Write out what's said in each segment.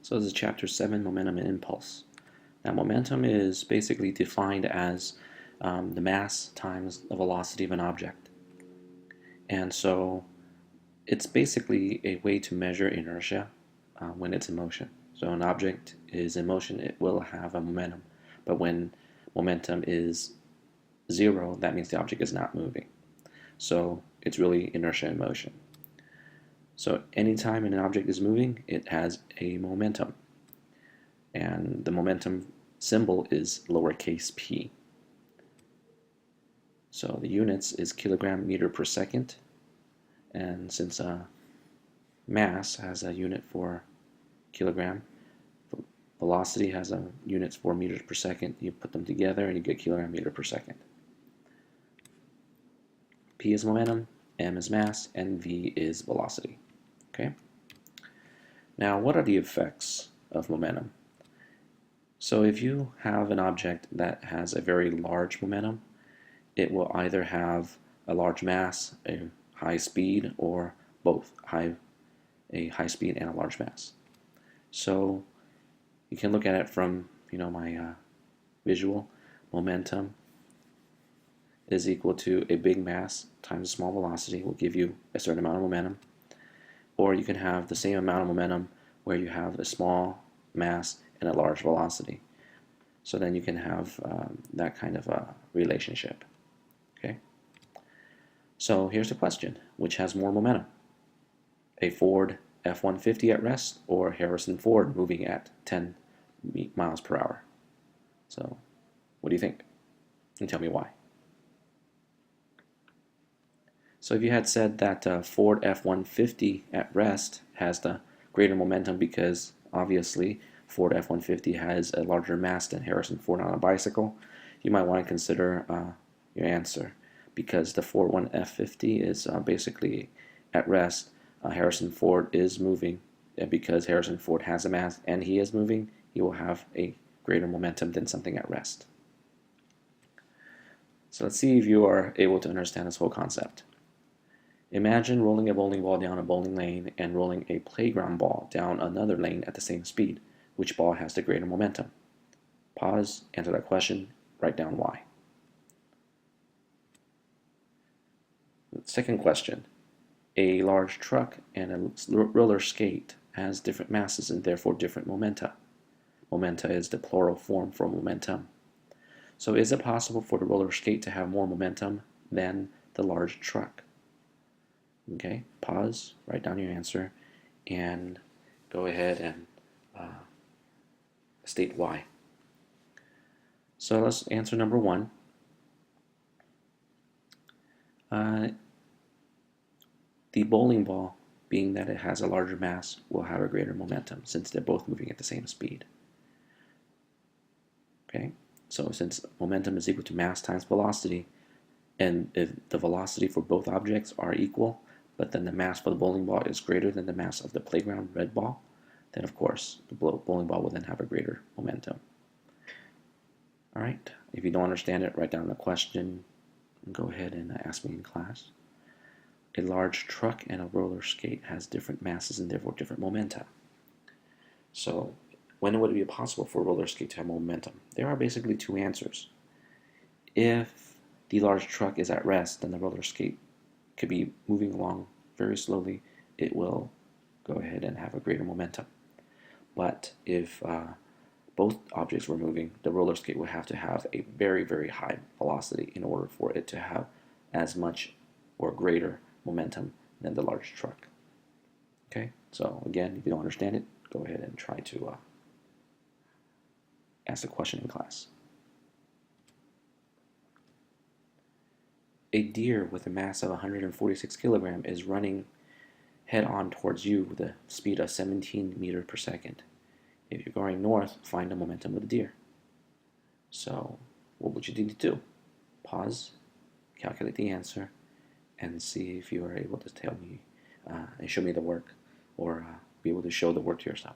So this is chapter 7, momentum and impulse. Now momentum is basically defined as the mass times the velocity of an object. And so it's basically a way to measure inertia when it's in motion. So an object is in motion, it will have a momentum. But when momentum is zero, that means the object is not moving. So it's really inertia in motion. So anytime an object is moving, it has a momentum. And the momentum symbol is lowercase p. So the units is kilogram meter per second. And since mass has a unit for kilogram, velocity has a units for meters per second, you put them together and you get kilogram meter per second. P is momentum, m is mass, and v is velocity. Okay. Now, what are the effects of momentum? So if you have an object that has a very large momentum, it will either have a large mass, a high speed, or both, a high speed and a large mass. So you can look at it from my visual. Momentum is equal to a big mass times a small velocity will give you a certain amount of momentum. Or you can have the same amount of momentum where you have a small mass and a large velocity. So then you can have that kind of a relationship. Okay. So here's the question: which has more momentum? A Ford F-150 at rest or Harrison Ford moving at 10 miles per hour? So what do you think? And tell me why. So if you had said that Ford F-150 at rest has the greater momentum because obviously Ford F-150 has a larger mass than Harrison Ford on a bicycle, you might want to consider your answer, because the Ford F-150 is basically at rest. Harrison Ford is moving, and because Harrison Ford has a mass and he is moving, he will have a greater momentum than something at rest. So let's see if you are able to understand this whole concept. Imagine rolling a bowling ball down a bowling lane and rolling a playground ball down another lane at the same speed. Which ball has the greater momentum? Pause, answer that question, write down why. Second question. A large truck and a roller skate has different masses and therefore different momenta. Momenta is the plural form for momentum. So is it possible for the roller skate to have more momentum than the large truck? Okay, pause, write down your answer, and go ahead and state why. So let's answer number one. The bowling ball, being that it has a larger mass, will have a greater momentum since they're both moving at the same speed. Okay, so since momentum is equal to mass times velocity, and if the velocity for both objects are equal, but then the mass for the bowling ball is greater than the mass of the playground red ball, then of course the bowling ball will then have a greater momentum. Alright, if you don't understand it, write down the question and go ahead and ask me in class. A large truck and a roller skate has different masses and therefore different momenta. So when would it be possible for a roller skate to have momentum? There are basically two answers. If the large truck is at rest, then the roller skate could be moving along very slowly. It will go ahead and have a greater momentum. But if both objects were moving, the roller skate would have to have a very, very high velocity in order for it to have as much or greater momentum than the large truck. Okay, so again, if you don't understand it, go ahead and try to ask the question in class. A deer with a mass of 146 kilograms is running head-on towards you with a speed of 17 meters per second. If you're going north, find the momentum of the deer. So what would you need to do? Pause, calculate the answer, and see if you are able to tell me and show me the work, or be able to show the work to yourself.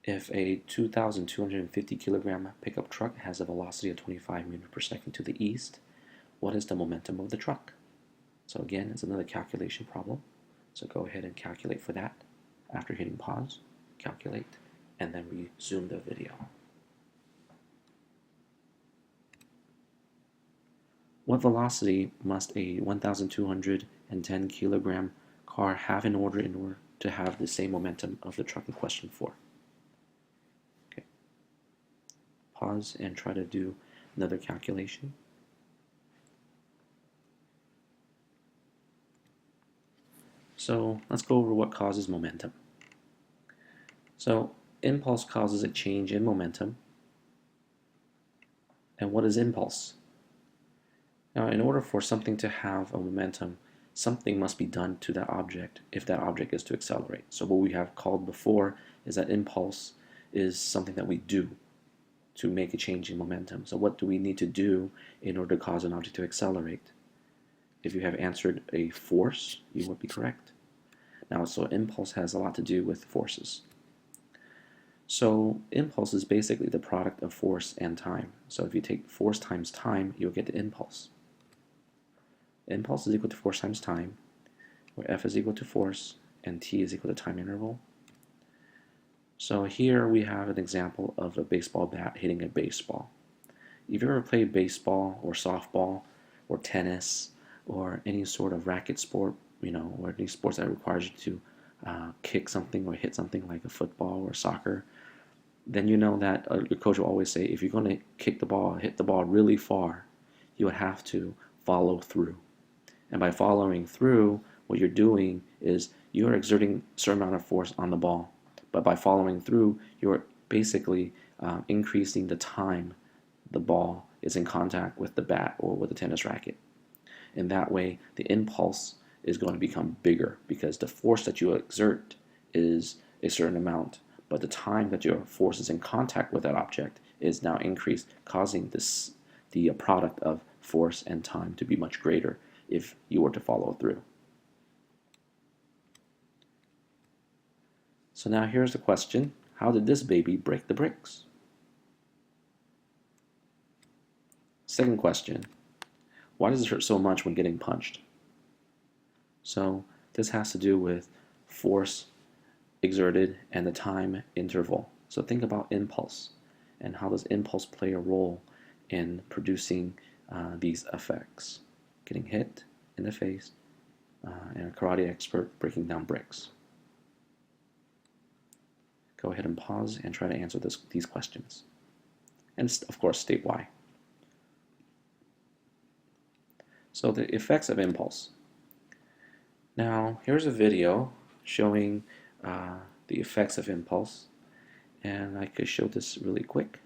If a 2,250 kilogram pickup truck has a velocity of 25 meters per second to the east, what is the momentum of the truck? So again, it's another calculation problem. So go ahead and calculate for that. after hitting pause, calculate, and then resume the video. What velocity must a 1,210 kilogram car have in order to have the same momentum of the truck in question 4? Okay. Pause and try to do another calculation. So let's go over what causes momentum. So impulse causes a change in momentum. And what is impulse? Now, in order for something to have a momentum, something must be done to that object if that object is to accelerate. So what we have called before is that impulse is something that we do to make a change in momentum. So what do we need to do in order to cause an object to accelerate? If you have answered a force, you would be correct. Now, so impulse has a lot to do with forces. So impulse is basically the product of force and time. So if you take force times time, you'll get the impulse. Impulse is equal to force times time, where F is equal to force and T is equal to time interval. So here we have an example of a baseball bat hitting a baseball. If you ever played baseball or softball or tennis or any sort of racket sport, or any sports that requires you to kick something or hit something like a football or soccer, then you know that your coach will always say, if you're going to kick the ball, hit the ball really far, you would have to follow through. And by following through, what you're doing is you're exerting a certain amount of force on the ball. But by following through, you're basically increasing the time the ball is in contact with the bat or with the tennis racket. In that way, the impulse is going to become bigger because the force that you exert is a certain amount, but the time that your force is in contact with that object is now increased, causing the product of force and time to be much greater if you were to follow through. So now here's the question: how did this baby break the bricks? Second question: why does it hurt so much when getting punched? So this has to do with force exerted and the time interval. So think about impulse and how does impulse play a role in producing these effects. Getting hit in the face and a karate expert breaking down bricks. Go ahead and pause and try to answer these questions. And of course state why. So the effects of impulse. Now here's a video showing the effects of impulse, and I could show this really quick.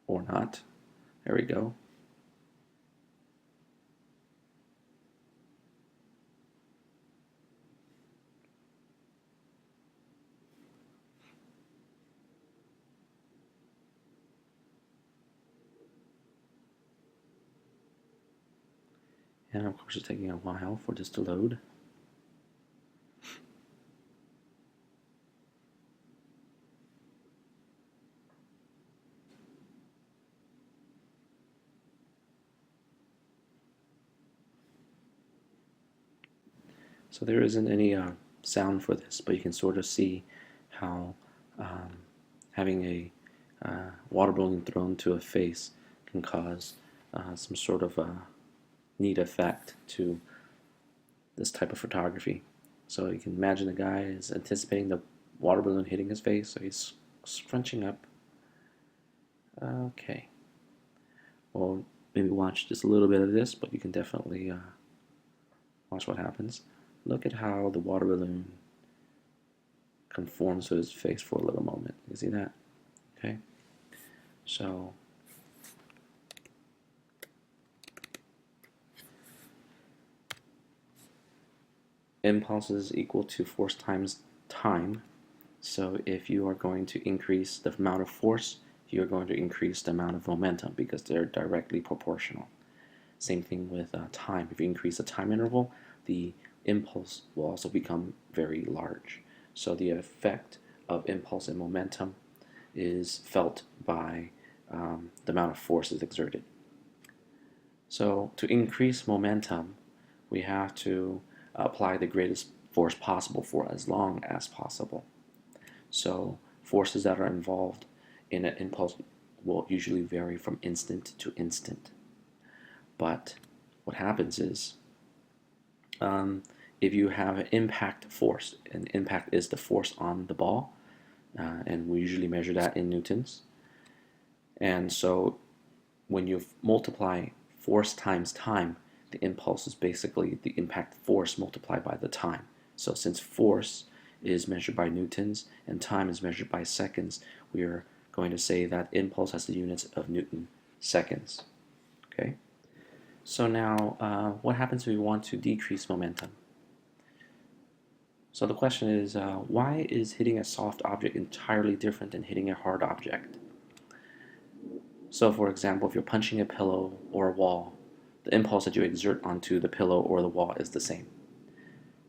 Or not. There we go. And of course it's taking a while for this to load. So there isn't any sound for this, but you can sort of see how having a water balloon thrown to a face can cause some sort of neat effect to this type of photography. So you can imagine the guy is anticipating the water balloon hitting his face, so he's scrunching up. Okay. Well, maybe watch just a little bit of this, but you can definitely watch what happens. Look at how the water balloon conforms to his face for a little moment. You see that? Okay. So impulse is equal to force times time. So if you are going to increase the amount of force, you're going to increase the amount of momentum because they're directly proportional. Same thing with time. If you increase the time interval, the impulse will also become very large. So the effect of impulse and momentum is felt by the amount of force is exerted. So to increase momentum, we have to apply the greatest force possible for as long as possible. So forces that are involved in an impulse will usually vary from instant to instant. But what happens is, if you have an impact force, and impact is the force on the ball, and we usually measure that in newtons. And so when you multiply force times time, the impulse is basically the impact force multiplied by the time. So since force is measured by newtons and time is measured by seconds, we are going to say that impulse has the units of Newton seconds. Okay. So now, what happens if we want to decrease momentum? So the question is, why is hitting a soft object entirely different than hitting a hard object? So for example, if you're punching a pillow or a wall, the impulse that you exert onto the pillow or the wall is the same.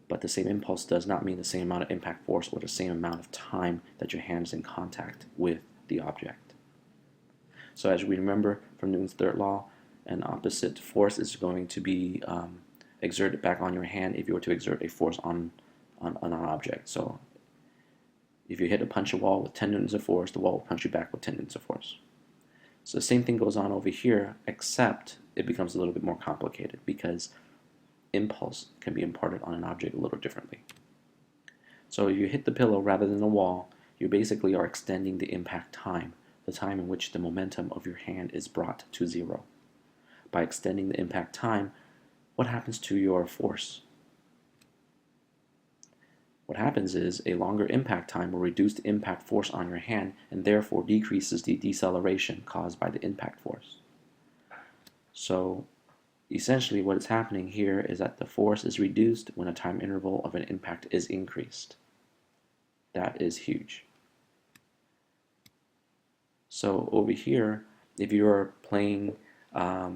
But the same impulse does not mean the same amount of impact force or the same amount of time that your hand is in contact with the object. So as we remember from Newton's third law, an opposite force is going to be exerted back on your hand if you were to exert a force on an object. So if you punch a wall with 10 newtons of force, the wall will punch you back with 10 newtons of force. So the same thing goes on over here, except it becomes a little bit more complicated because impulse can be imparted on an object a little differently. So if you hit the pillow rather than the wall, you basically are extending the impact time, the time in which the momentum of your hand is brought to zero. By extending the impact time, what happens to your force? What happens is a longer impact time will reduce the impact force on your hand and therefore decreases the deceleration caused by the impact force. So essentially what is happening here is that the force is reduced when a time interval of an impact is increased. That is huge. So over here, if you're playing, I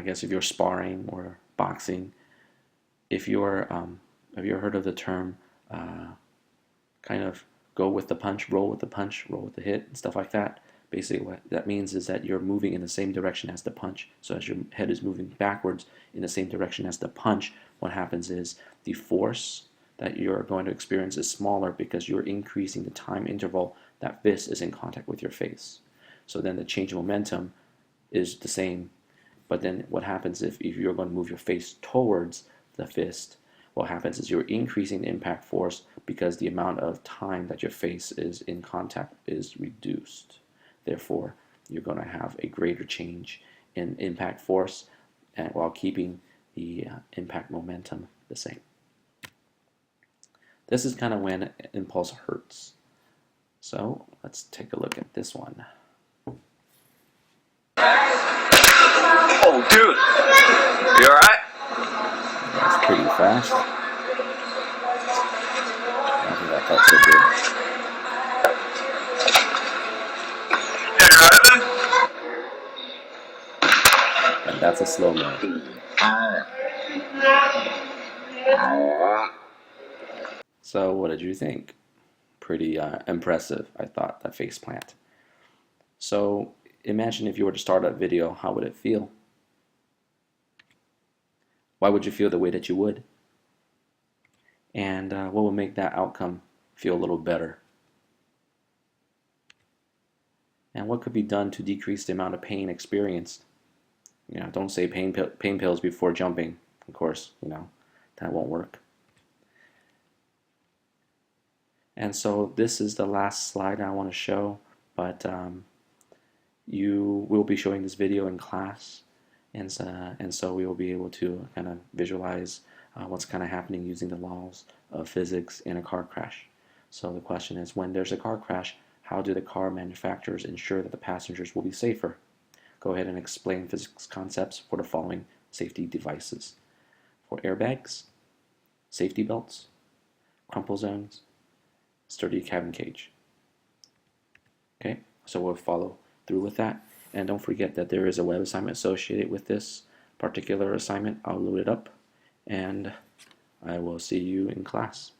guess if you're sparring or boxing, if you're have you ever heard of the term kind of go with the punch, roll with the punch, roll with the hit, and stuff like that? Basically what that means is that you're moving in the same direction as the punch. So as your head is moving backwards in the same direction as the punch, what happens is the force that you're going to experience is smaller because you're increasing the time interval that fist is in contact with your face. So then the change in momentum is the same, but then what happens if you're going to move your face towards the fist, what happens is you're increasing the impact force because the amount of time that your face is in contact is reduced. Therefore, you're going to have a greater change in impact force and while keeping the impact momentum the same. This is kind of when impulse hurts. So let's take a look at this one. Oh, dude, you alright? That's pretty fast. I think that felt so good. And that's a slow-mo. So what did you think? Pretty impressive, I thought, that face plant. So imagine if you were to start a video, how would it feel? Why would you feel the way that you would? And what would make that outcome feel a little better? And what could be done to decrease the amount of pain experienced? You know, don't say pain pills before jumping. Of course, you know, that won't work. And so this is the last slide I want to show, but you will be showing this video in class, and so we will be able to kind of visualize what's kind of happening using the laws of physics in a car crash. So the question is, when there's a car crash, how do the car manufacturers ensure that the passengers will be safer? Go ahead and explain physics concepts for the following safety devices: for airbags, safety belts, crumple zones, sturdy cabin cage. Okay, so we'll follow through with that. And don't forget that there is a web assignment associated with this particular assignment. I'll load it up and I will see you in class.